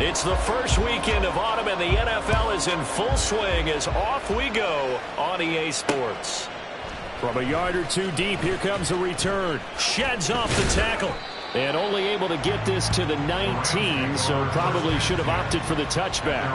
It's the first weekend of autumn, and the NFL is in full swing as off we go on EA Sports. From a yard or two deep, here comes a return. Sheds off the tackle. And only able to get this to the 19, so probably should have opted for the touchback.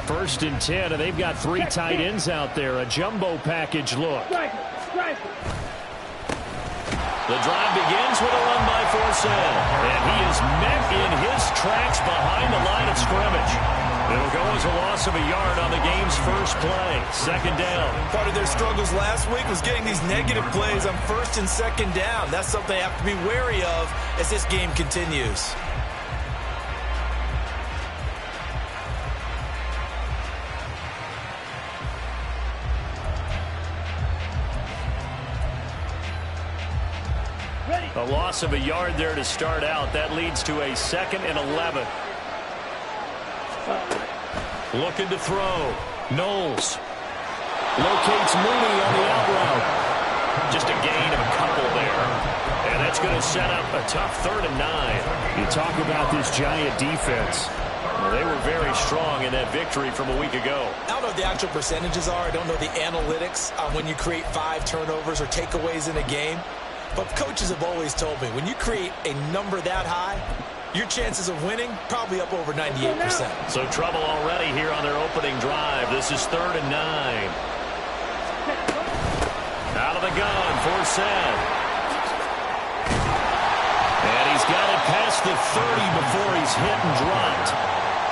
First and 10, and they've got three tight ends out there. A jumbo package look. The drive begins with a run by Forsell. And he is met in his tracks behind the line of scrimmage. It'll go as a loss of a yard on the game's first play. Second down. Part of their struggles last week was getting these negative plays on first and second down. That's something they have to be wary of as this game continues. A loss of a yard there to start out. That leads to a 2nd and 11. Looking to throw. Knowles locates Mooney on the out route. Just a gain of a couple there. And that's going to set up a tough 3rd and 9. You talk about this Giant defense. Well, they were very strong in that victory from a week ago. I don't know what the actual percentages are. I don't know the analytics on when you create 5 turnovers or takeaways in a game. But coaches have always told me, when you create a number that high, your chances of winning probably up over 98%. So trouble already here on their opening drive. This is 3rd and 9. Out of the gun, Forsell. And he's got it past the 30 before he's hit and dropped.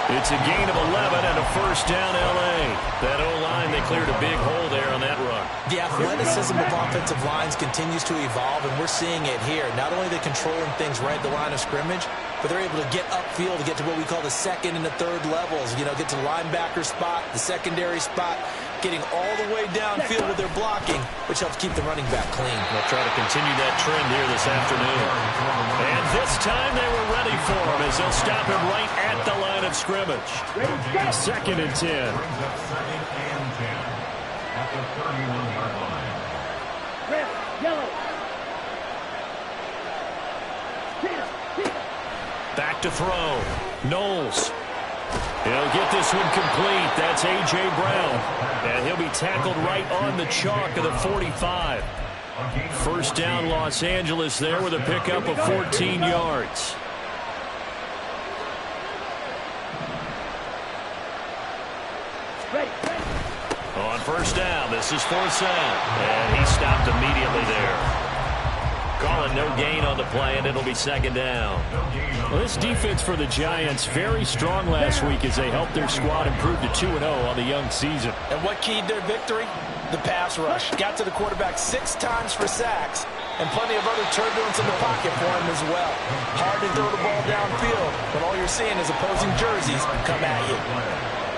It's a gain of 11 and a first down, L.A. That O-line, they cleared a big hole there on that run. The athleticism of offensive lines continues to evolve, and we're seeing it here. Not only are they controlling things right at the line of scrimmage, but they're able to get upfield to get to what we call the 2nd and the 3rd levels. You know, get to the linebacker spot, the secondary spot, getting all the way downfield with their blocking, which helps keep the running back clean. They'll try to continue that trend here this afternoon. And this time they were ready for him as they'll stop him right at the line of scrimmage. 2nd and 10. Back to throw. Knowles. He'll get this one complete. That's A.J. Brown. And he'll be tackled right on the chalk of the 45. First down, Los Angeles there with a pickup of 14 yards. On first down, this is Forsell. And he stopped immediately there. Calling no gain on the play, and it'll be 2nd down. Well, this defense for the Giants, very strong last week as they helped their squad improve to 2-0 on the young season. And what keyed their victory? The pass rush. Got to the quarterback 6 times for sacks, and plenty of other turbulence in the pocket for him as well. Hard to throw the ball downfield when all you're seeing is opposing jerseys come at you.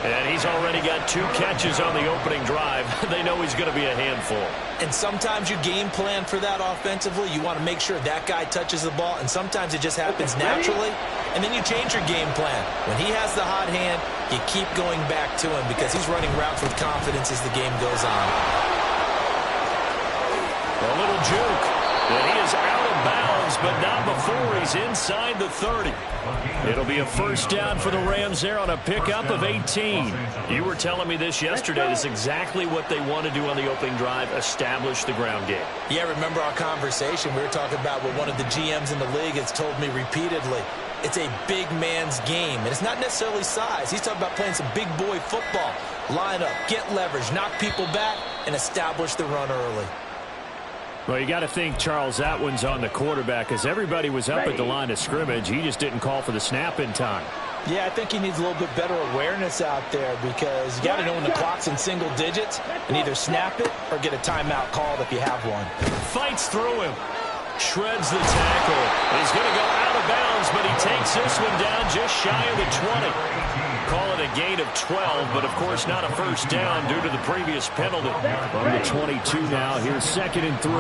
And he's already got 2 catches on the opening drive. They know he's going to be a handful. And sometimes you game plan for that offensively. You want to make sure that guy touches the ball, and sometimes it just happens naturally. And then you change your game plan. When he has the hot hand, you keep going back to him because he's running routes with confidence as the game goes on. A little juke. And he is out of bounds, but not before he's inside the 30. It'll be a first down for the Rams there on a pickup of 18. You were telling me this yesterday. This is exactly what they want to do on the opening drive, establish the ground game. Yeah, remember our conversation? We were talking about what one of the GMs in the league has told me repeatedly. It's a big man's game, and it's not necessarily size. He's talking about playing some big boy football. Line up, get leverage, knock people back, and establish the run early. Well, you got to think Charles Atwin's on the quarterback as everybody was up at the line of scrimmage. He just didn't call for the snap in time. Yeah, I think he needs a little bit better awareness out there because you got to know when the clock's in single digits and either snap it or get a timeout called if you have one. Fights through him. Shreds the tackle. He's going to go out of bounds, but he takes this one down just shy of the 20. Call it a gain of 12, but of course not a first down due to the previous penalty. From the 22 now, here's 2nd and 3.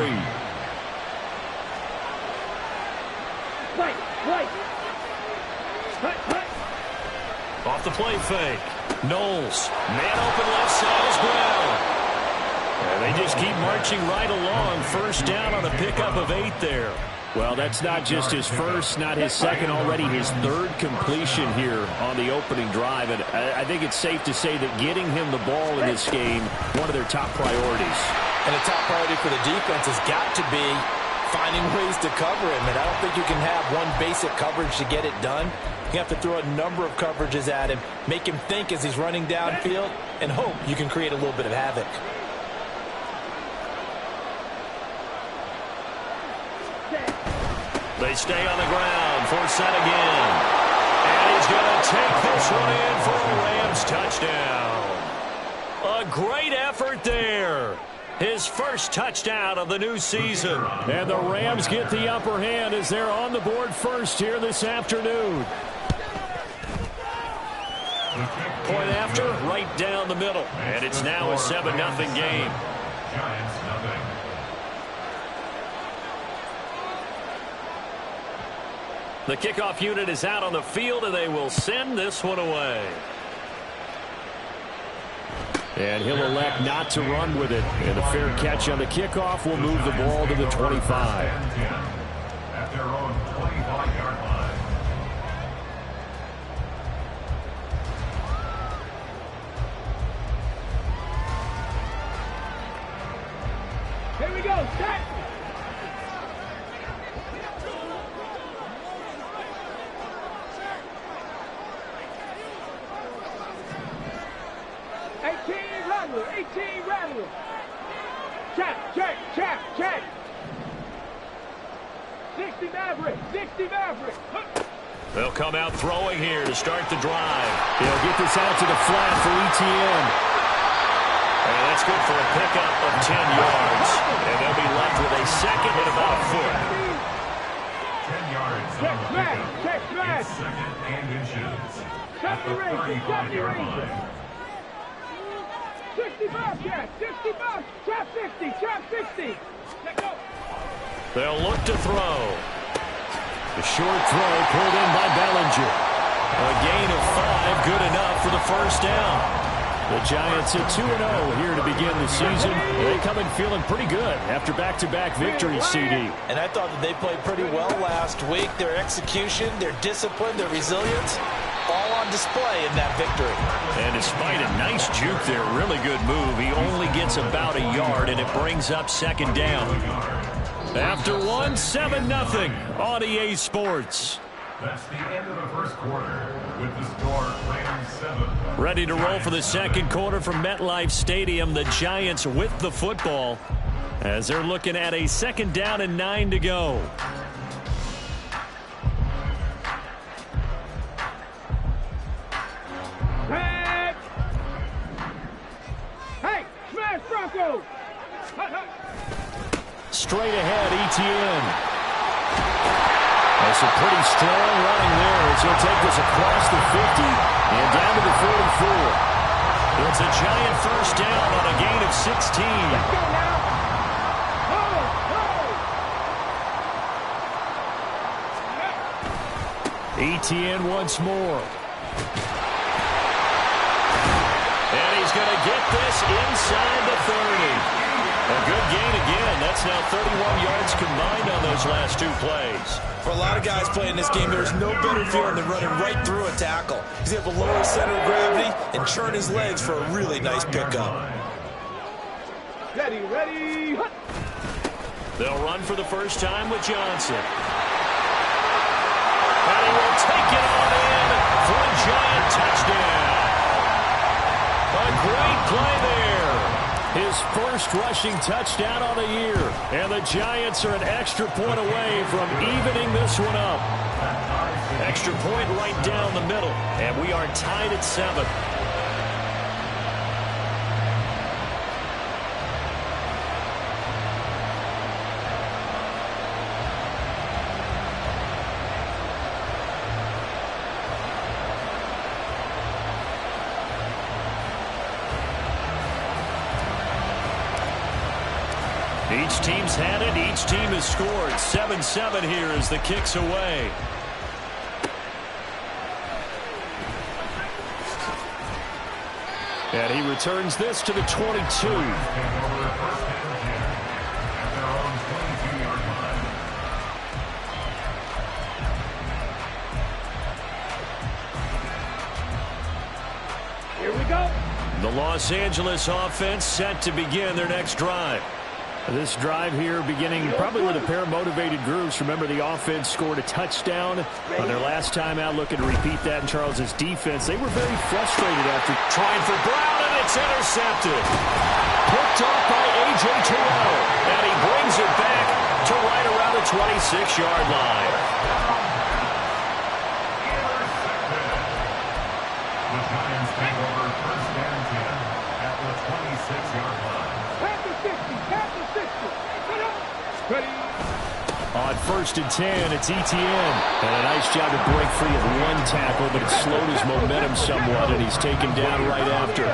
off the play fake. Knowles, man open left side is Brown. And they just keep marching right along. First down on a pickup of 8 there. Well, that's not just his first, not his second, already his third completion here on the opening drive. And I think it's safe to say that getting him the ball in this game, one of their top priorities. And the top priority for the defense has got to be finding ways to cover him. And I don't think you can have one basic coverage to get it done. You have to throw a number of coverages at him, make him think as he's running downfield, and hope you can create a little bit of havoc. They stay on the ground. Forsett again. And he's going to take this one in for a Rams touchdown. A great effort there. His first touchdown of the new season. And the Rams get the upper hand as they're on the board first here this afternoon. Point after, right down the middle. And it's now a 7-0 game. Giants nothing. The kickoff unit is out on the field, and they will send this one away. And he'll elect not to run with it. And a fair catch on the kickoff will move the ball to the 25. At their own 25-yard line. Here we go, set! Check. 60 Maverick. They'll come out throwing here to start the drive. He'll get this out to the flat for ETN. And that's good for a pickup of 10 yards. And they'll be left with a second and about a foot. 10 yards. Check smash. Second and inches. Check the range. 35-yard line. 65, Chap. 65. Chap 60. Let go. They'll look to throw. The short throw pulled in by Bellinger. A gain of 5, good enough for the first down. The Giants at 2-0 here to begin the season. They come in feeling pretty good after back-to-back victories, CD. And I thought that they played pretty well last week. Their execution, their discipline, their resilience, all on display in that victory. And despite a nice juke there, really good move, he only gets about a yard, and it brings up second down. After 7-0 on EA Sports. That's the end of the first quarter with the score Rams 7. Ready to roll for the second quarter from MetLife Stadium. The Giants with the football as they're looking at a second down and 9 to go. Hey, smash Bronco! Straight ahead, ETN. That's a pretty strong running there as he'll take this across the 50 and down to the 44. It's a Giant first down on a gain of 16. Let's go now! ETN once more. And he's going to get this inside the 30. A good gain again. That's now 31 yards combined on those last 2 plays. For a lot of guys playing this game, there's no better feeling than running right through a tackle. He's able to lower his center of gravity and churn his legs for a really nice pickup. Ready. They'll run for the first time with Johnson. And he will take it on in for a Giant touchdown. A great play there. His first rushing touchdown on the year. And the Giants are an extra point away from evening this one up. Extra point right down the middle. And we are tied at 7. Each team's had it. Each team has scored. 7-7 here as the kick's away. And he returns this to the 22. Here we go. The Los Angeles offense set to begin their next drive. This drive here beginning probably with a pair of motivated groups. Remember, the offense scored a touchdown on their last time out, looking to repeat that in Charles' defense. They were very frustrated after Trying for Brown, and it's intercepted. Picked off by A.J. Terrell. And he brings it back to right around the 26-yard line. The Giants take over first and 10 at the 26-yard line. Panther 50. Panther 50. Put up. Ready. on 1st and 10. It's Etienne. And a nice job to break free of one tackle, but it slowed his momentum somewhat, and he's taken down right after.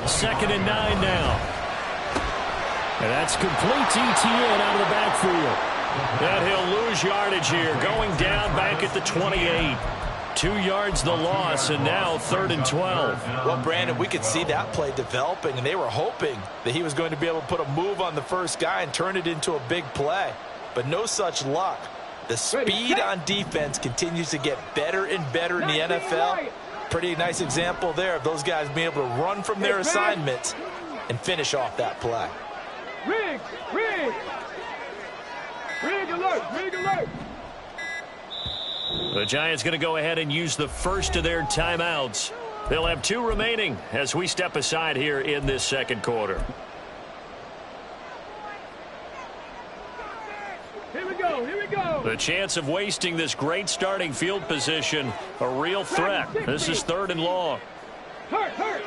2nd and 9 now. And that's complete to Etienne out of the backfield. And he'll lose yardage here, going down back at the 28. 2 yards the loss, and now 3rd and 12. Well, Brandon, we could see that play developing, and they were hoping that he was going to be able to put a move on the first guy and turn it into a big play. But no such luck. The speed on defense continues to get better and better in the NFL. Pretty nice example there of those guys being able to run from their assignments and finish off that play. Rig! Rig! Rig alert! Rig alert! The Giants going to go ahead and use the first of their timeouts. They'll have 2 remaining as we step aside here in this 2nd quarter. Here we go! Here we go! The chance of wasting this great starting field position, a real threat. This is 3rd and long. Hurt! Hurt!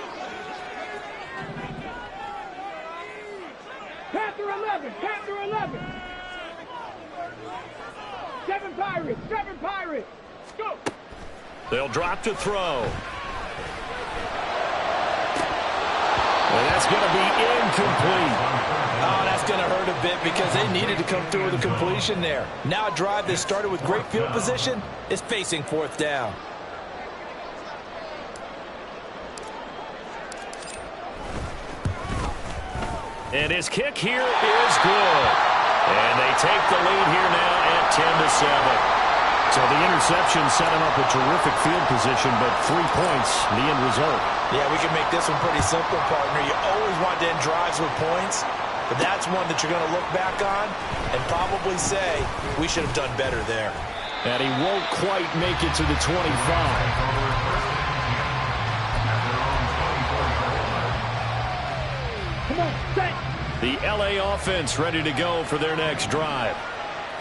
Panther 11! Panther 11! 7 Pirates! 7 Pirates! Go! They'll drop to throw. And that's going to be incomplete. Oh, that's going to hurt a bit because they needed to come through with a completion there. Now a drive that started with great field position is facing 4th down. And his kick here is good. And they take the lead here now at 10-7. So the interception set him up a terrific field position, but 3 points, the end result. Yeah, we can make this one pretty simple, partner. You always want to end drives with points, but that's one that you're going to look back on and probably say, we should have done better there. And he won't quite make it to the 25. Come on, set! The L.A. offense ready to go for their next drive.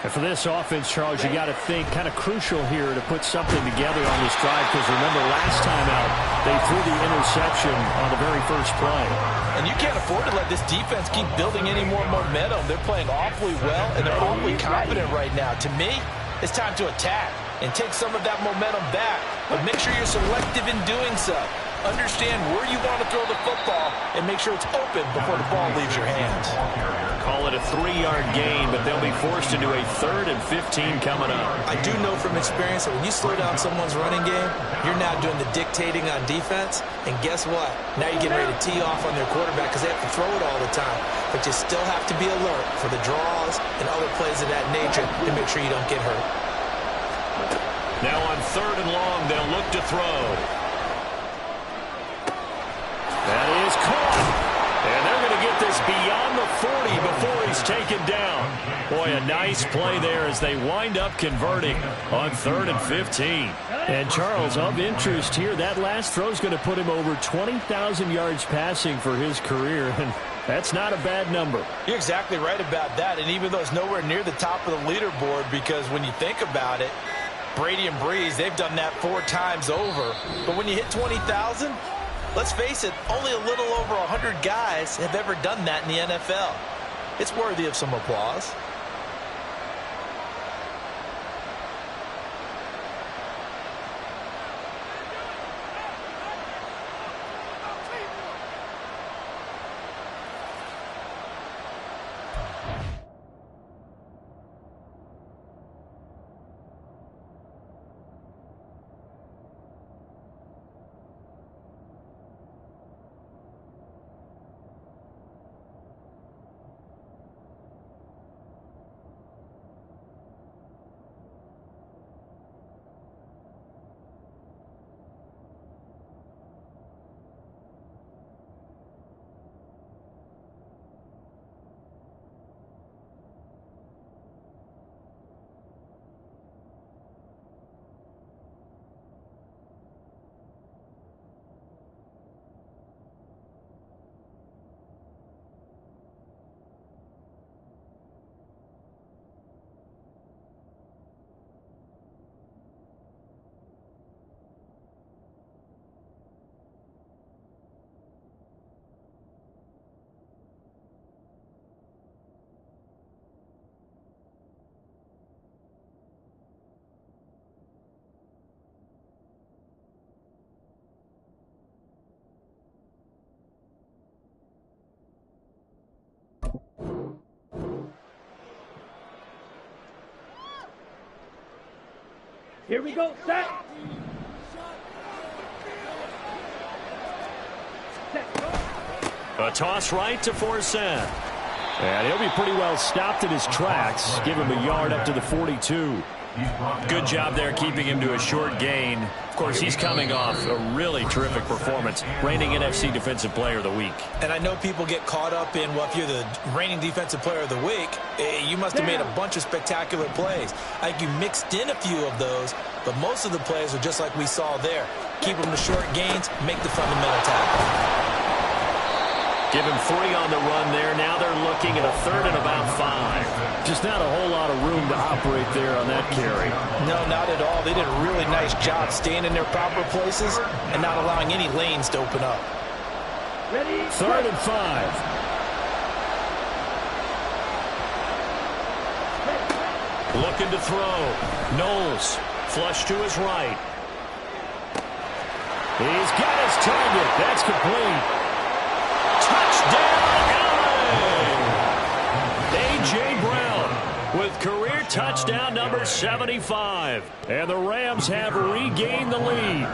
And for this offense, Charles, you got to think kind of crucial here to put something together on this drive, because remember last time out, they threw the interception on the very first play. And you can't afford to let this defense keep building any more momentum. They're playing awfully well, and they're awfully confident right now. To me, it's time to attack and take some of that momentum back, but make sure you're selective in doing so. Understand where you want to throw the football and make sure it's open before the ball leaves your hands. Call it a 3-yard gain, but they'll be forced into a 3rd and 15 coming up. I do know from experience that when you slow down someone's running game, you're now doing the dictating on defense, and guess what? Now you're getting ready to tee off on their quarterback because they have to throw it all the time. But you still have to be alert for the draws and other plays of that nature to make sure you don't get hurt. Now on 3rd and long, they'll look to throw. That is caught. And they're going to get this beyond the 40 before he's taken down. Boy, a nice play there as they wind up converting on 3rd and 15. And Charles, of interest here, that last throw is going to put him over 20,000 yards passing for his career, and that's not a bad number. You're exactly right about that, and even though it's nowhere near the top of the leaderboard, because when you think about it, Brady and Breeze, they've done that 4 times over. But when you hit 20,000, let's face it, only a little over 100 guys have ever done that in the NFL. It's worthy of some applause. Here we go, set. Set, go. A toss right to Forsett. And he'll be pretty well stopped in his tracks. Give him a yard up to the 42. Good job there keeping him to a short gain. Of course, he's coming off a really terrific performance, reigning NFC Defensive Player of the Week. And I know people get caught up in, well, if you're the reigning Defensive Player of the Week, you must have made a bunch of spectacular plays. I think you mixed in a few of those, but most of the plays are just like we saw there. Keep them to short gains, make the fundamental tackle. Give him 3 on the run there. Now they're looking at a 3rd and about 5. Just not a whole lot of room to operate there on that carry. No, not at all. They did a really nice job staying in their proper places and not allowing any lanes to open up. Ready? 3rd and 5. Looking to throw. Knowles, flush to his right. He's got his target. That's complete. Touchdown, LA! A.J. Brown with career touchdown number 75. And the Rams have regained the lead.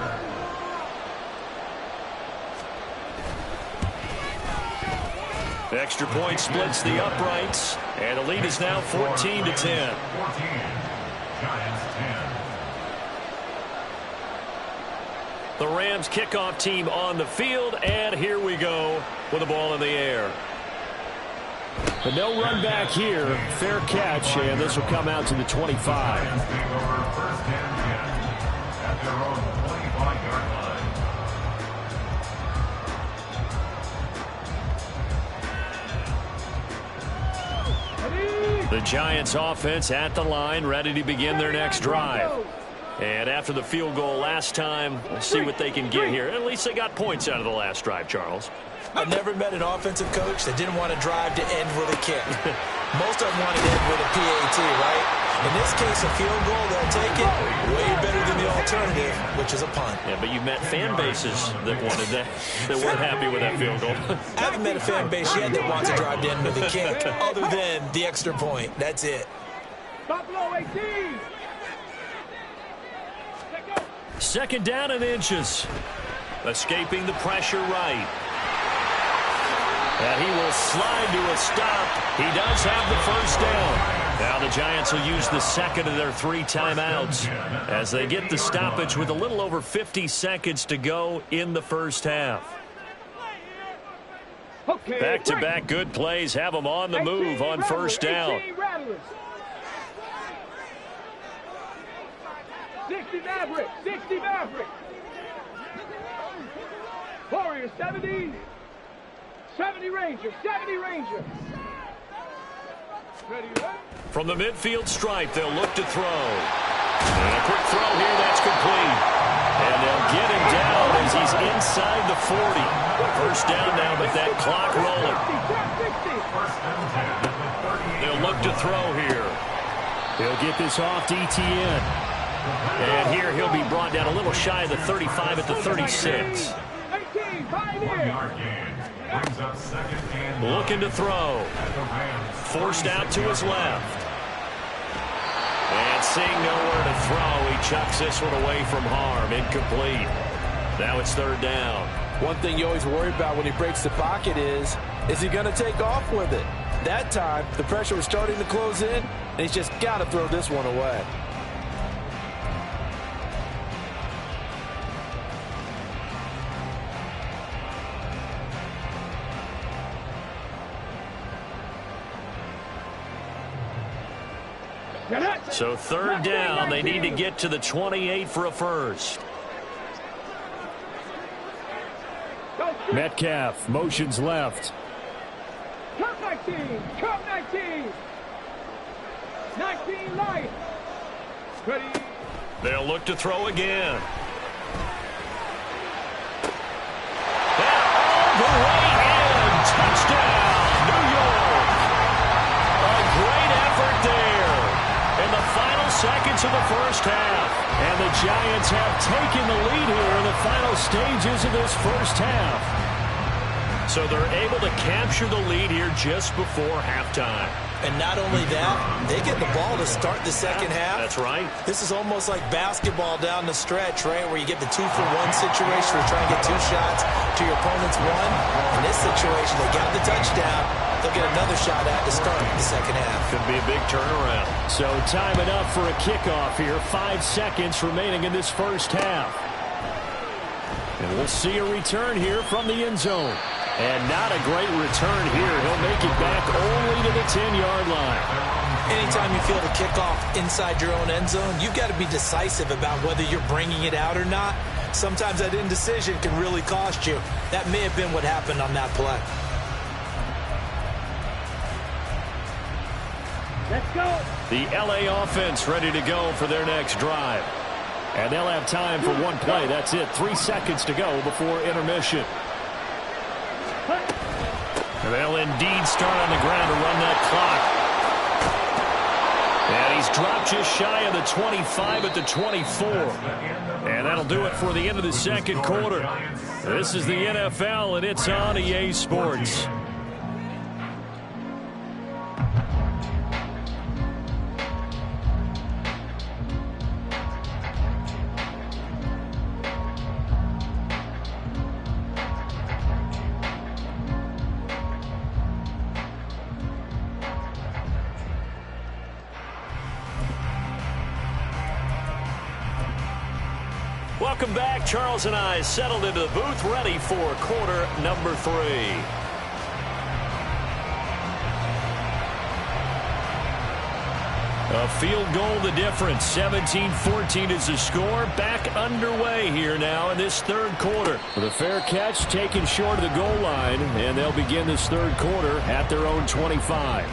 Extra point splits the uprights, and the lead is now 14-10. 14. Giants 10. The Rams kickoff team on the field, and here we go with the ball in the air. But no run back here. Fair catch, and this will come out to the 25. Giants take over 1st and 10 at their own 25-yard line. The Giants offense at the line, ready to begin their next drive. And after the field goal last time, let's see what they can get here. At least they got points out of the last drive, Charles. I've never met an offensive coach that didn't want to drive to end with a kick. Most of them wanted to end with a PAT, right? In this case, a field goal, they'll take it way better than the alternative, which is a punt. Yeah, but you've met fan bases that wanted that weren't happy with that field goal. I haven't met a fan base yet that wants to drive to end with a kick, other than the extra point. That's it. Buffalo 18. 2nd down and inches. Escaping the pressure right. And he will slide to a stop. He does have the 1st down. Now the Giants will use the 2nd of their 3 timeouts as they get the stoppage with a little over 50 seconds to go in the 1st half. Okay, Back-to-back good plays have them on the move on 1st down. 60 Maverick, 60 Maverick. Warriors 70, 70 Rangers, 70 Rangers. Ready, right? From the midfield stripe, they'll look to throw. And a quick throw here, that's complete. And they'll get him down as he's inside the 40. 1st down now, but that clock rolling. 60, 60. They'll look to throw here. He'll get this off to ETN. And here he'll be brought down a little shy of the 35 at the 36. 18, pioneer. 1-yard gain. Brings up 2nd and 9 Looking to throw. at the Rams. Forced out to his left. And seeing nowhere to throw, he chucks this one away from harm. Incomplete. Now it's 3rd down. One thing you always worry about when he breaks the pocket is he going to take off with it? That time, the pressure was starting to close in, and he's just got to throw this one away. So 3rd down, they need to get to the 28 for a 1st. Metcalf motions left. Cup 19, Cup 19. 19 light. Ready. They'll look to throw again. And all the way in. Touchdown, New York. A great effort there in the final seconds of the 1st half. And the Giants have taken the lead here in the final stages of this 1st half. So they're able to capture the lead here just before halftime. And not only that, they get the ball to start the second half. That's right. This is almost like basketball down the stretch, right, where you get the 2-for-1 situation where you're trying to get 2 shots to your opponent's 1. In this situation, they got the touchdown. They'll get another shot at to start the second half. Could be a big turnaround. So time enough for a kickoff here. 5 seconds remaining in this first half. And we'll see a return here from the end zone. And not a great return here. He'll make it back only to the 10-yard line. Anytime you feel the kickoff inside your own end zone, you've got to be decisive about whether you're bringing it out or not. Sometimes that indecision can really cost you. That may have been what happened on that play. Let's go. The LA offense ready to go for their next drive. And they'll have time for one play. That's it. 3 seconds to go before intermission. They'll indeed start on the ground to run that clock. And he's dropped just shy of the 25 at the 24. And that'll do it for the end of the second quarter. This is the NFL, and it's on EA Sports. Welcome back. Charles and I settled into the booth, ready for quarter number 3. A field goal the difference. 17-14 is the score. Back underway here now in this third quarter. With a fair catch taken short of the goal line, and they'll begin this third quarter at their own 25.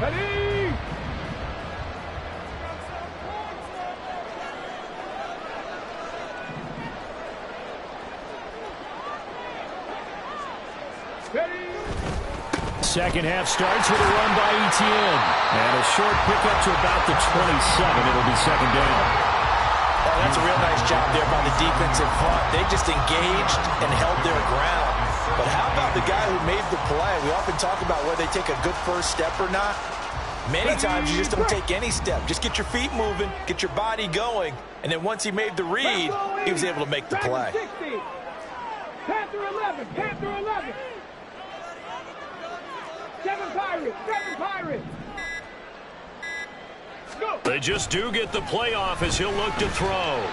Ready! Ready! Second half starts with a run by Etienne. And a short pickup to about the 27. It'll be second down. Oh, that's a real nice job there by the defensive front. They just engaged and held their ground. But how about the guy who made the play? We often talk about whether they take a good first step or not. Many times you just don't take any step. Just get your feet moving, get your body going, and then once he made the read, he was able to make the play. Panther 11, Panther 11. 7 Pirates, 7 Pirates. Go. They just do get the playoff as he'll look to throw.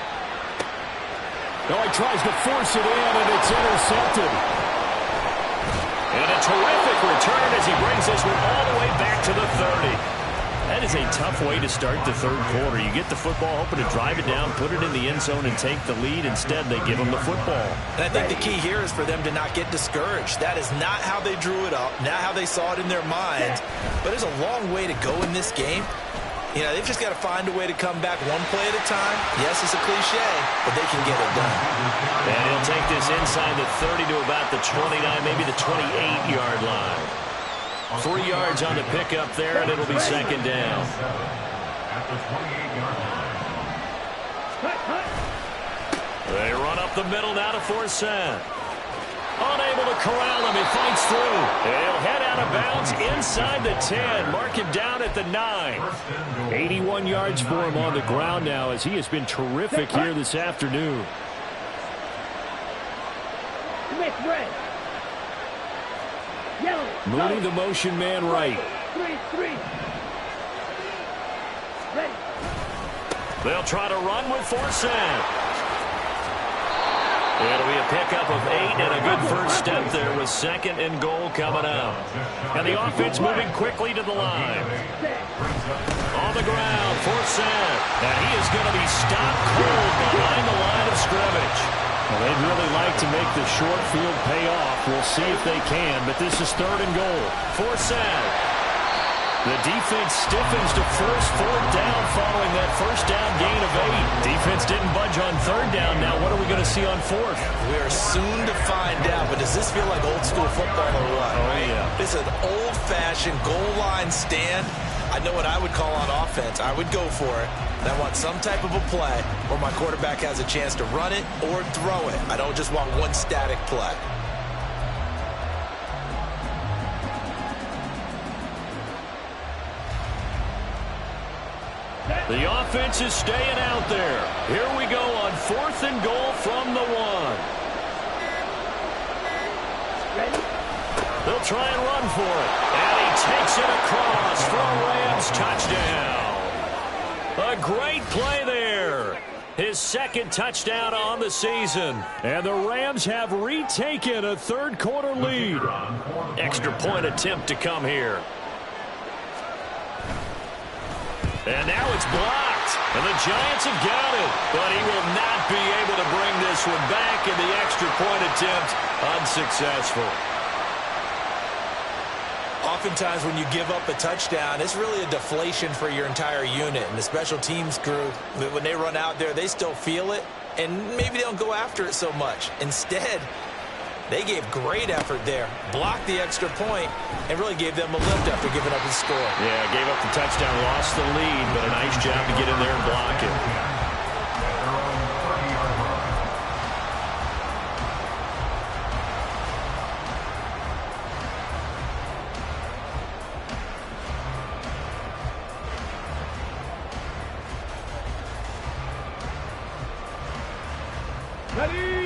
Oh, he tries to force it in, and it's intercepted. And a terrific return as he brings this one all the way back to the 30. That is a tough way to start the third quarter. You get the football, hoping to drive it down, put it in the end zone, and take the lead. Instead, they give him the football. And I think the key here is for them to not get discouraged. That is not how they drew it up, not how they saw it in their minds. But there's a long way to go in this game. You know, they've just got to find a way to come back one play at a time. Yes, it's a cliche, but they can get it done. And he'll take this inside the 30 to about the 29, maybe the 28-yard line. 3 yards on the pickup there, and it'll be second down. At the 28-yard line. They run up the middle now to Forsett. Unable to corral him. He fights through. He'll head out of bounds inside the 10. Mark him down at the 9. 81 yards for him on the ground now as he has been terrific here this afternoon. Next red. Yellow. Mooney, the motion man right. 3. Ready. They'll try to run with Forsett. It'll be a pickup of 8 and a good first step there with second and goal coming up. And the offense moving quickly to the line. On the ground, Forsett. And he is going to be stopped cold behind the line of scrimmage. Well, they'd really like to make the short field pay off. We'll see if they can, but this is third and goal. Forsett. The defense stiffens to fourth down following that first down gain of 8. Defense didn't budge on third down. Now what are we going to see on fourth? We are soon to find out, but this this feel like old school football or what? Oh, yeah. This is an old-fashioned goal line stand. I know what I would call on offense. I would go for it. And I want some type of a play where my quarterback has a chance to run it or throw it. I don't just want one static play. The offense is staying out there. Here we go on 4th and goal from the 1. They'll try and run for it. And he takes it across for a Rams touchdown. A great play there. His 2nd touchdown on the season. And the Rams have retaken a 3rd quarter lead. Extra point attempt to come here. And now it's blocked. And the Giants have got it. But he will not be able to bring this one back. And the extra point attempt unsuccessful. Oftentimes when you give up a touchdown, it's really a deflation for your entire unit. And the special teams crew, when they run out there, they still feel it. And maybe they don't go after it so much. Instead, they gave great effort there, blocked the extra point, and really gave them a lift after giving up the score. Yeah, gave up the touchdown, lost the lead, but a nice job to get in there and block it.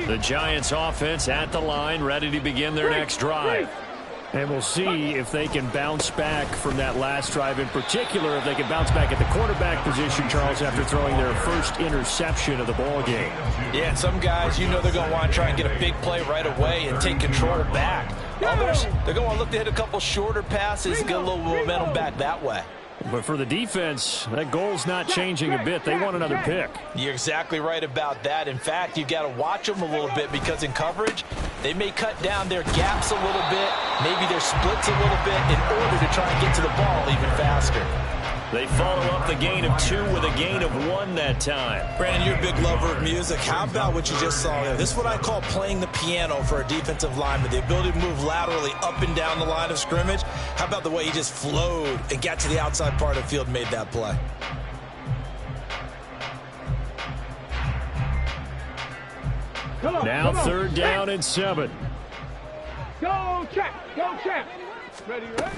The Giants offense at the line, ready to begin their next drive. And we'll see if they can bounce back from that last drive, in particular if they can bounce back at the quarterback position, Charles, after throwing their first interception of the ball game. Yeah, and some guys, you know they're going to want to try and get a big play right away and take control back. Others, they're going to look to hit a couple shorter passes, get a little momentum back that way. But for the defense, that goal's not changing a bit. They want another pick. You're exactly right about that. In fact, you've got to watch them a little bit because in coverage, they may cut down their gaps a little bit, maybe their splits a little bit in order to try and get to the ball even faster. They follow up the gain of 2 with a gain of 1 that time. Brandon, you're a big lover of music. How about what you just saw there? This is what I call playing the piano for a defensive lineman. The ability to move laterally up and down the line of scrimmage. How about the way he just flowed and got to the outside part of the field and made that play? Now 3rd down and 7. Go, check. Go, check. Ready, ready?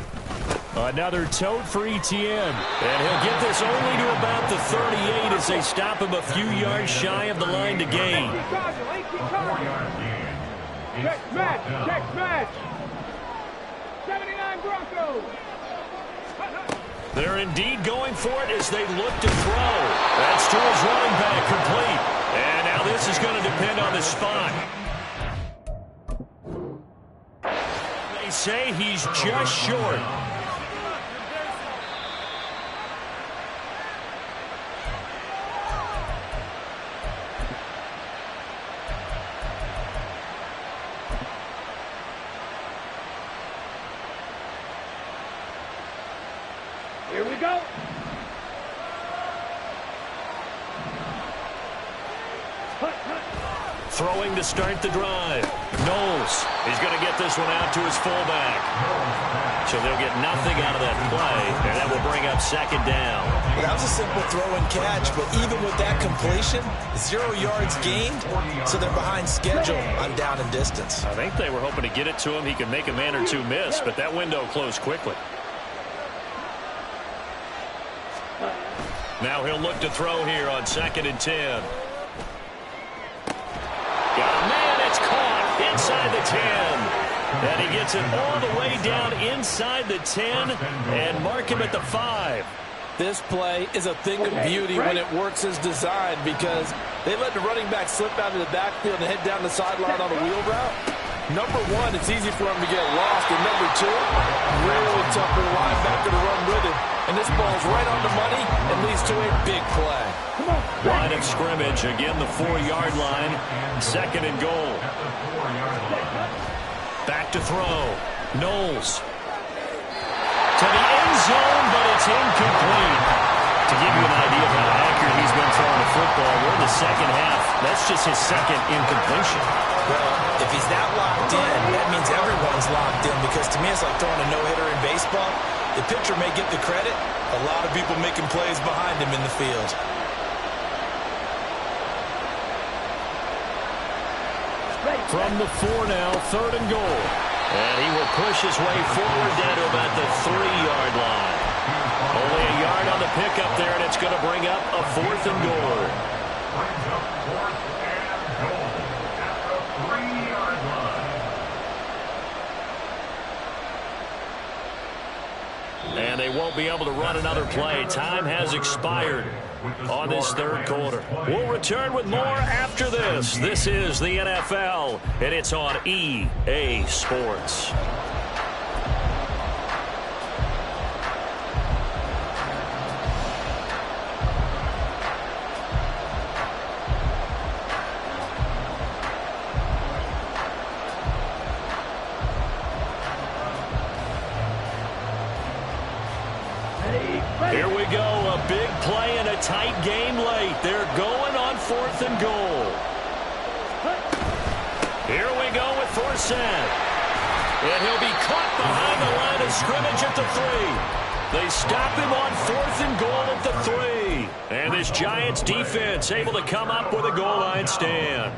Another tote for Etienne. And he'll get this only to about the 38 as they stop him a few yards shy of the line to gain. Check match. Check match. 79 Broncos. They're indeed going for it as they look to throw. That's to his running back, complete. And now this is going to depend on the spot. They say he's just short. Here we go. Throwing to start the drive. Knowles is going to get this one out to his fullback. So they'll get nothing out of that play, and that will bring up 2nd down. Well, that was a simple throw and catch, but even with that completion, 0 yards gained, so they're behind schedule on down and distance. I think they were hoping to get it to him. He could make a man or two miss, but that window closed quickly. Now he'll look to throw here on 2nd and 10. Got a man, it's caught inside the 10. And he gets it all the way down inside the 10 and mark him at the 5. This play is a thing of beauty when it works as designed because they let the running back slip out of the backfield and head down the sideline on a wheel route. Number one, it's easy for him to get lost. And number two, really tough for the linebacker to run with him. And this ball's right on the money and leads to a big play. Line of scrimmage, again the 4-yard line. 2nd and goal. Back to throw. Knowles. To the end zone, but it's incomplete. To give you an idea of how accurate he's been throwing the football, we're in the 2nd half. That's just his 2nd incompletion. Well, if he's that locked in, that To me, it's like throwing a no-hitter in baseball. The pitcher may get the credit. A lot of people making plays behind him in the field. From the 4 now, 3rd and goal. And he will push his way forward down to about the 3-yard line. Only a yard on the pickup there, and it's going to bring up a 4th and goal. Brings up 4th and goal at the 3-yard line. And they won't be able to run another play. Time has expired on this 3rd quarter. We'll return with more after this. This is the NFL, and it's on EA Sports. Here we go, a big play and a tight game late. They're going on 4th and goal. Here we go with Forsett. And he'll be caught behind the line of scrimmage at the 3. They stop him on 4th and goal at the 3. And this Giants defense able to come up with a goal line stand.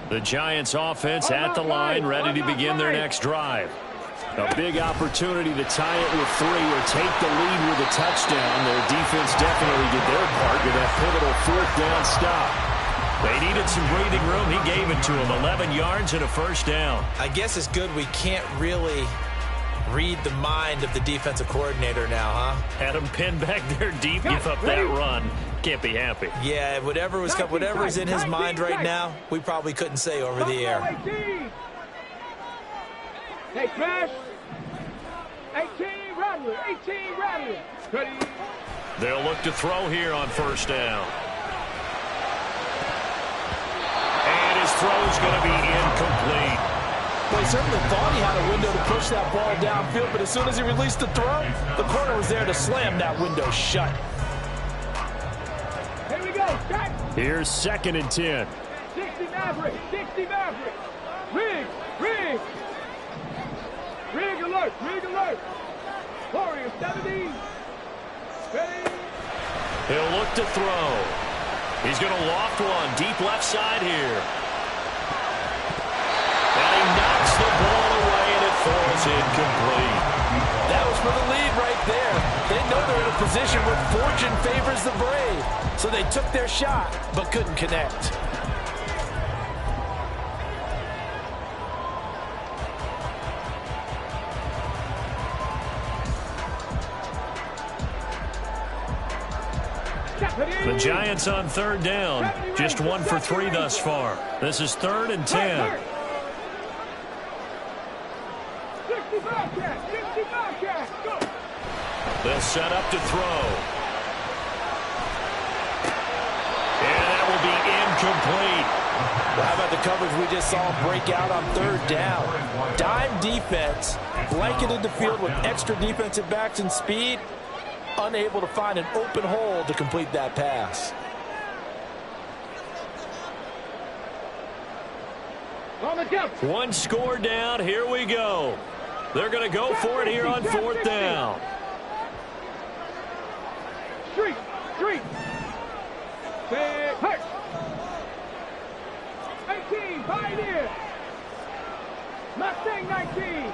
The Giants offense at the line, ready to begin their next drive. A big opportunity to tie it with 3 or take the lead with a touchdown. Their defense definitely did their part with that pivotal 4th down stop. They needed some breathing room. He gave it to them. 11 yards and a 1st down. I guess it's good we can't really read the mind of the defensive coordinator now, huh? Had him pinned back there deep, give up that run. Can't be happy. Yeah, whatever's in his mind right now, we probably couldn't say over the air. Hey, Crash. 18, Rattler. 18, Rattler. They'll look to throw here on 1st down. And his throw's going to be incomplete. Well, he certainly thought he had a window to push that ball downfield, but as soon as he released the throw, the corner was there to slam that window shut. Here we go, Jack. Here's 2nd and 10. 60 Maverick. 60 Maverick. Rig. Rig. Rig alert. Rig alert. Warrior 70. Ready. He'll look to throw. He's going to loft one deep left side here. And he knocks the ball away, and it falls incomplete. That was for the lead right there. They know they're in a position where fortune favors the brave. So they took their shot, but couldn't connect. The Giants on 3rd down. Just 1 for 3 thus far. This is 3rd and 10. 60 Bobcat. 60 Bobcat. Go. They'll set up to throw. And that will be incomplete. Well, how about the coverage we just saw him break out on 3rd down? Dime defense, blanketed the field with extra defensive backs and speed, unable to find an open hole to complete that pass. On the jump. 1 score down. Here we go. They're going to go for it here on 4th down. Street. Big hurt. 18, Pioneer. Mustang 19.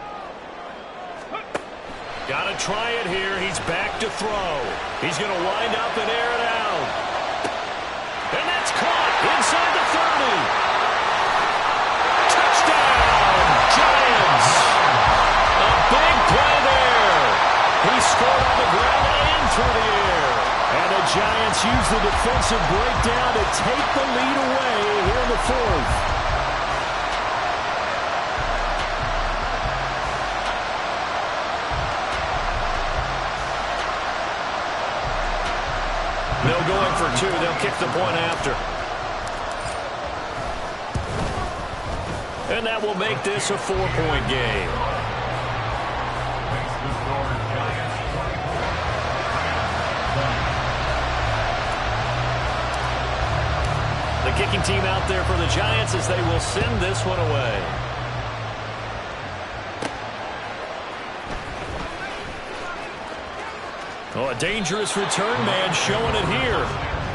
Got to try it here. He's back to throw. He's going to wind up and air it out. And that's caught inside the 30. Touchdown, Giants. A big play there. He scored on the ground and through the air. And the Giants use the defensive breakdown to take the lead away here in the 4th. They'll go in for 2. They'll kick the point after. And that will make this a 4-point game. Makes the score Giants kicking team out there for the Giants as they will send this one away. Oh, a dangerous return man showing it here.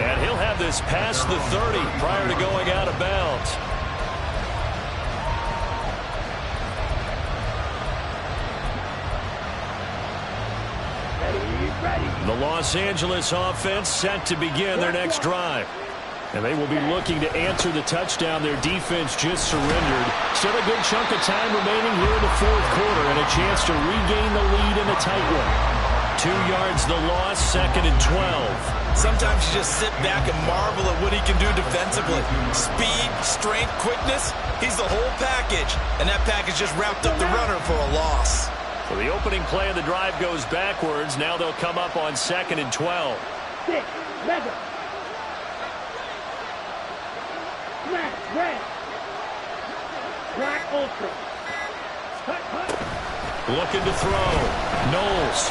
And he'll have this past the 30 prior to going out of bounds. The Los Angeles offense set to begin their next drive. And they will be looking to answer the touchdown their defense just surrendered. Still a good chunk of time remaining here in the fourth quarter and a chance to regain the lead in a tight one. 2 yards the loss, 2nd and 12. Sometimes you just sit back and marvel at what he can do defensively. Speed, strength, quickness, he's the whole package. And that package just wrapped up the runner for a loss. So the opening play of the drive goes backwards. Now they'll come up on 2nd and 12. 6, leather. Black, red. Black, ultra. Hut, hut. Looking to throw. Knowles.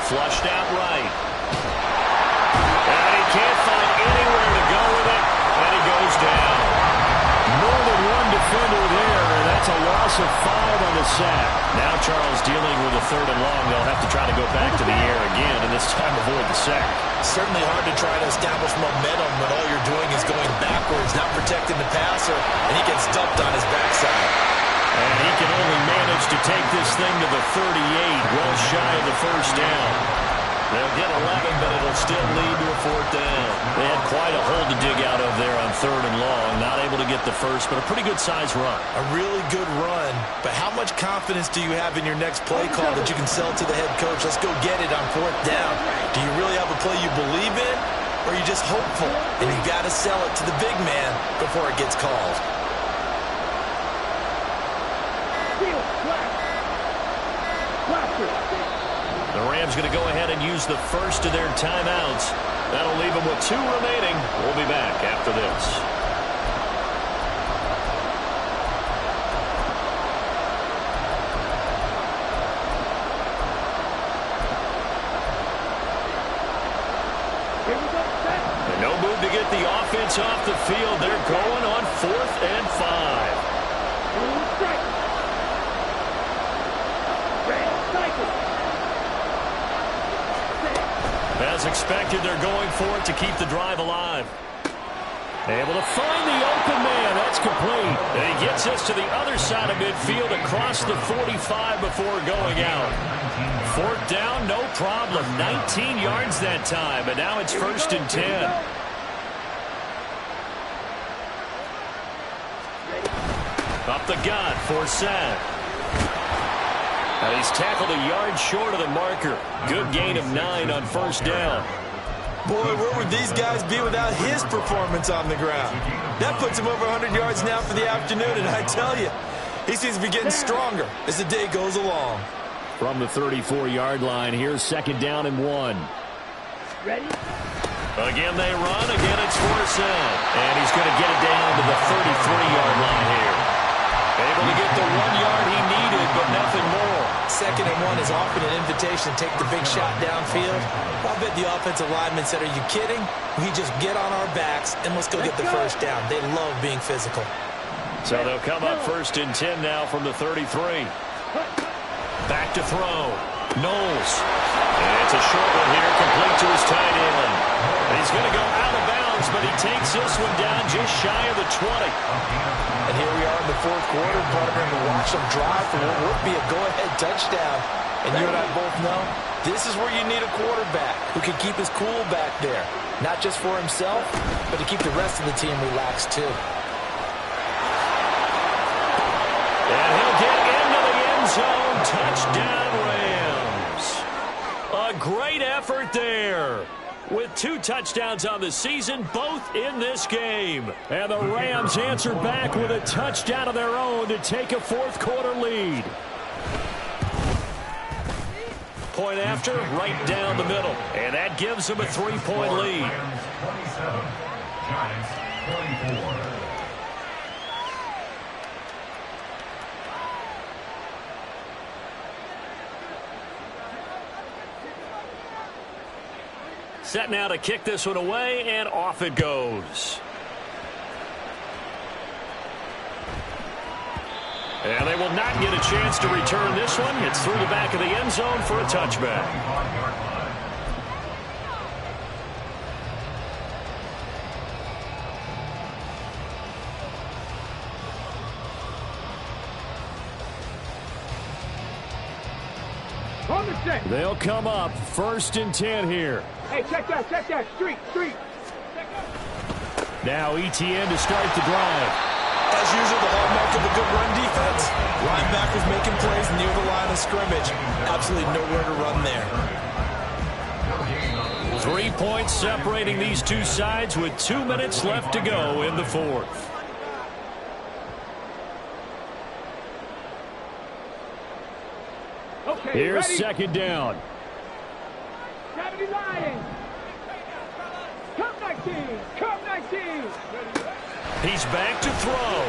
Flushed out right. And he can't find anywhere to go with it. And he goes down. More than one defender there, and that's a loss of 5 on the sack. Now Charles dealing with a 3rd and long. They'll have to try to go back to the air again, and this time avoid the sack. Certainly hard to try to establish momentum when all you're doing is going backwards, not protecting the passer, and he gets dumped on his backside. And he can only manage to take this thing to the 38, well shy of the first down. They'll get 11, but it'll still lead to a 4th down. They had quite a hole to dig out of there on 3rd and long. Not able to get the first, but a pretty good size run. A really good run, but how much confidence do you have in your next play call that you can sell to the head coach? Let's go get it on 4th down. Do you really have a play you believe in, or are you just hopeful? And you've got to sell it to the big man before it gets called. The Rams going to go ahead and use the first of their timeouts. That'll leave them with 2 remaining. We'll be back after this. And no move to get the offense off the field. They're going on 4th and 5. As expected, they're going for it to keep the drive alive. Able to find the open man. That's complete. And he gets us to the other side of midfield across the 45 before going out. 4th down, no problem. 19 yards that time, but now it's 1st and 10. Up the gut for Sam. And he's tackled a yard short of the marker. Good gain of 9 on 1st down. Boy, where would these guys be without his performance on the ground? That puts him over 100 yards now for the afternoon, and I tell you, he seems to be getting stronger as the day goes along. From the 34-yard line, here's 2nd down and 1. Ready? Again, they run. Again, it's Forsythe. And he's going to get it down to the 33-yard line here. Able to get the 1 yard he needed, but nothing more. 2nd and 1 is often an invitation to take the big shot downfield. I bet the offensive lineman said, are you kidding? We just get on our backs and let's go get the 1st down. They love being physical. So they'll come up 1st and 10 now from the 33. Back to throw. Knowles. And it's a short one here, complete to his tight end. And he's going to go out of bounds, but he takes this one down just shy of the 20. And here we are in the 4th quarter, partnering to watch them drive for what would be a go-ahead touchdown. And you and I both know this is where you need a quarterback who can keep his cool back there. Not just for himself, but to keep the rest of the team relaxed too. And he'll get into the end zone. Touchdown, Rams. A great effort there. With 2 touchdowns on the season, both in this game. And the Rams answer back with a touchdown of their own to take a 4th quarter lead. Point after, right down the middle. And that gives them a 3-point lead. Rams 27, Giants 24. Set now to kick this one away, and off it goes. And they will not get a chance to return this one. It's through the back of the end zone for a touchback. They'll come up 1st and 10 here. Hey, check that. Street. Now ETN to start the drive. As usual, the hallmark of a good run defense. Linebackers making plays near the line of scrimmage. Absolutely nowhere to run there. 3 points separating these two sides with 2 minutes left to go in the fourth. Okay, Here's ready? 2nd down. 70 Lions. Come 19. He's back to throw.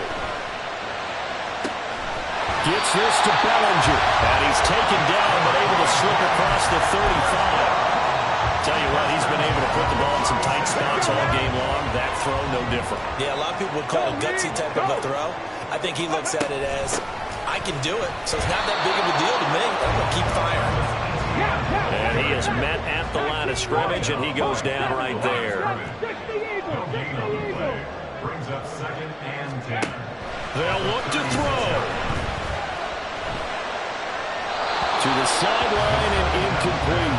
Gets this to Bellinger. And he's taken down but able to slip across the 35. Tell you what, he's been able to put the ball in some tight spots all game long. That throw, no different. Yeah, a lot of people would call it a gutsy type of a throw. I think he looks at it as, I can do it, so it's not that big of a deal to me. I'm going to keep firing. And he is met at the line of scrimmage, and he goes down right there. Brings up 2nd and 10. They'll look to throw. To the sideline and incomplete.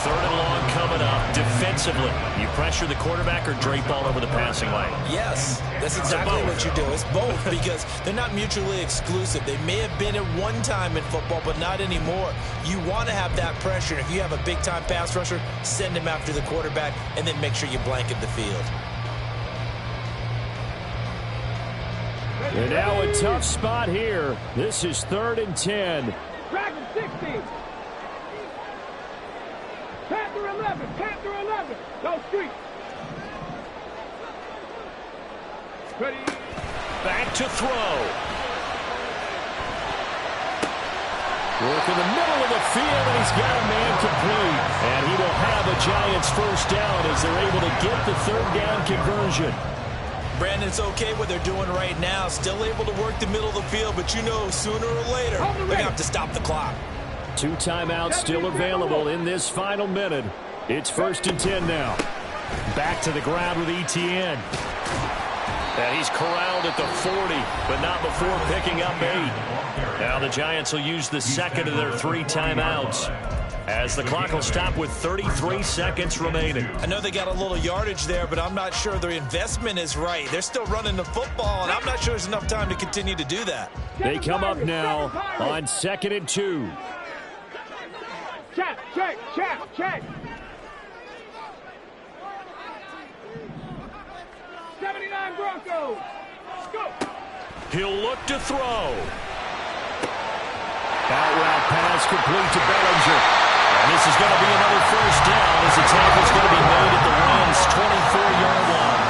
3rd and long coming up. Defensively, you pressure the quarterback or drape all over the passing lane? Yes, that's exactly what you do. It's both because they're not mutually exclusive. They may have been at one time in football, but not anymore. You want to have that pressure. If you have a big-time pass rusher, send him after the quarterback, and then make sure you blanket the field. And now a tough spot here. This is 3rd and 10. Dragon 60. Panther 11. Go street. Ready. Back to throw. Work in the middle of the field, and he's got a man complete. And he will have a Giants 1st down as they're able to get the 3rd down conversion. Brandon, it's okay what they're doing right now. Still able to work the middle of the field, but you know sooner or later they're going to have to stop the clock. 2 timeouts still available in this final minute. It's 1st and 10 now. Back to the ground with ETN. And he's corralled at the 40, but not before picking up 8. Now the Giants will use the 2nd of their 3 timeouts as the clock will stop with 33 seconds remaining. I know they got a little yardage there, but I'm not sure their investment is right. They're still running the football, and I'm not sure there's enough time to continue to do that. They come up now on 2nd and 2. Check. 79 Broncos. Go. He'll look to throw. Out route pass complete to Bellinger. And this is going to be another 1st down as the tackle's going to be made at the Rams' 24-yard line.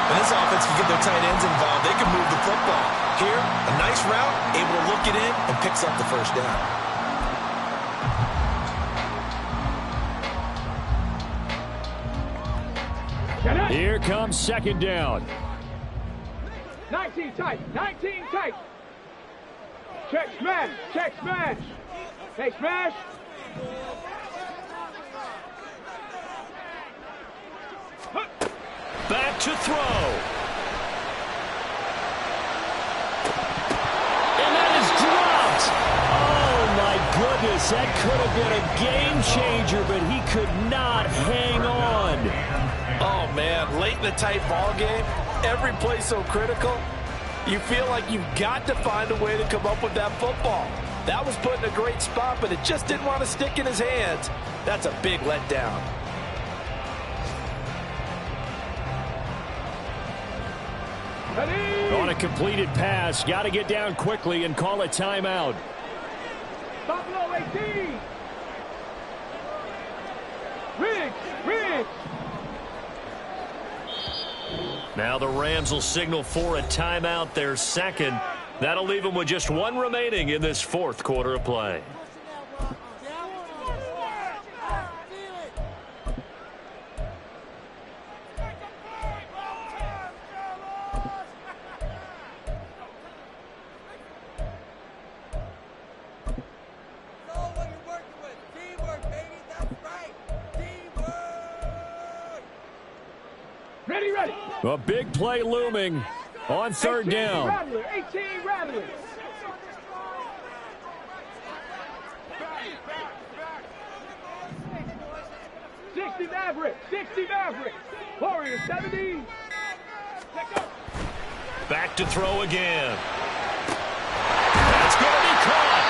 When this offense can get their tight ends involved, they can move the football. Here, a nice route, able to look it in, and picks up the 1st down. Here comes 2nd down. 19 tight. Check smash. Hey, smash. Back to throw. And that is dropped. Oh, my goodness. That could have been a game changer, but he could not hang on. Oh, man, late in the tight ball game, every play so critical, you feel like you've got to find a way to come up with that football. That was put in a great spot, but it just didn't want to stick in his hands. That's a big letdown. On a completed pass, got to get down quickly and call a timeout. Buffalo 18. Riggs. Now the Rams will signal for a timeout, their 2nd. That'll leave them with just 1 remaining in this 4th quarter of play. A big play looming on third down. Rattler, 18 Rattler. Sixty Maverick. Warrior 70. Back to throw again. That's going to be caught.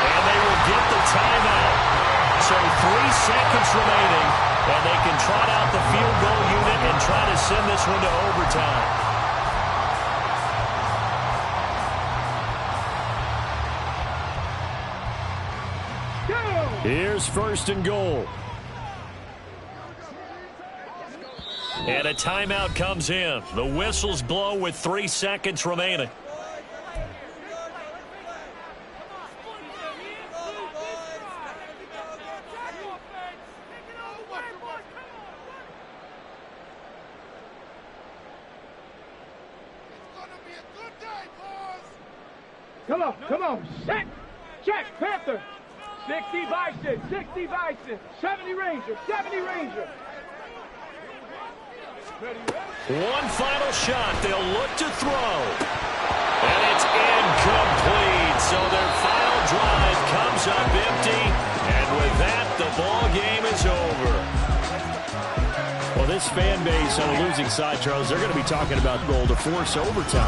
And they will get the timeout. So 3 seconds remaining. And they can trot out the field goal unit and try to send this one to overtime. Here's first and goal. And a timeout comes in. The whistles blow with 3 seconds remaining. Come on, set, check, Panther. 60 Bison, 70 Ranger. One final shot. They'll look to throw. And it's incomplete. So their final drive comes up empty. And with that, the ball game is over. Well, this fan base on the losing side, Charles, they're going to be talking about goal to force overtime.